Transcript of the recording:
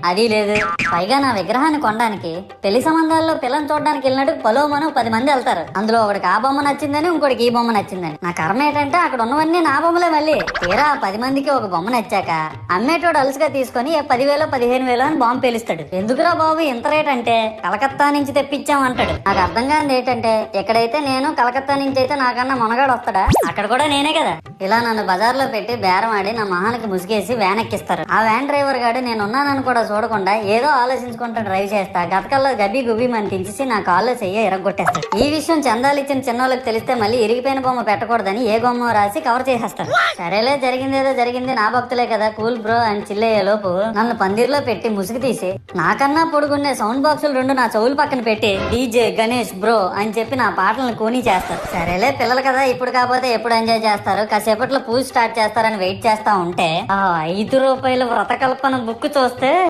అది లేదు. పైగా నా విగ్రహాన్ని కొనడానికి పెళ్లి సంబంధాల్లో పిల్లని చూడడానికి వెళ్ళినట్టు పలోమను 10 మంది వెళ్తారు. అందులో ఒకడికి ఆ బొమ్మ నచ్చిందని, ఇంకోటికి ఈ బొమ్మ నచ్చిందని. నా కర్మ ఏంటంటే అక్కడ ఉన్నవన్నీ నా బొమ్మలే. మళ్ళీ తీరా 10 మందికి ఒక బొమ్మ నచ్చాక అమ్మేటోడు అలుసుగా తీసుకొని 10,000 15,000 అని బాంబు పేలుస్తాడు. ఎందుకురా బాబు ఇంత రేట్ అంటే కలకత్తా నుంచి తెప్పించామంటాడు. నాకు అర్థం కానిది ఏంటంటే ఎక్కడైతే నేను కలకత్తా నుంచి అయితే నాకన్నా మొనగాడు వస్తాడా, అక్కడ కూడా నేనే కదా. ఇలా నన్ను బజార్లో పెట్టి బేరం ఆడి నా మొహానికి ముసుగేసి వ్యాన్ ఎక్కిస్తారు. ఆ వ్యాన్ డ్రైవర్ గాడు నేనున్నానని కూడా చూడకుండా ఏదో ఆలోచించుకుంటూ డ్రైవ్ చేస్తా గతకల్లో గబ్బి గుబ్బి మని తించేసి నా కాల్లో చెయ్యి ఎరగొట్టేస్తాడు. ఈ విషయం చందాలు ఇచ్చిన చిన్నోళ్ళకి తెలిస్తే మళ్ళీ ఇరిగిపోయిన బొమ్మ పెట్టకూడదని ఏ బొమ్మ రాసి కవర్ చేసేస్తాడు. సరేలే జరిగిందేదో జరిగింది, నా భక్తులే కదా, కూల్ బ్రో అని చిల్లయ్యే లోపు నన్ను పందిర్లో పెట్టి ముసుగు తీసి నాకన్నా పొడుగుండే సౌండ్ బాక్సులు 2 నా చెవులు పక్కన పెట్టి డీజే గణేష్ బ్రో అని చెప్పి నా పాటలను కూనీ చేస్తారు. సరేలే పిల్లలు కదా, ఇప్పుడు కాకపోతే ఎప్పుడు ఎంజాయ్ చేస్తారు, కాసేపట్లో పూజ స్టార్ట్ చేస్తారని వెయిట్ చేస్తా ఉంటే ఆ 5 రూపాయల వ్రతకల్పన బుక్ చూస్తే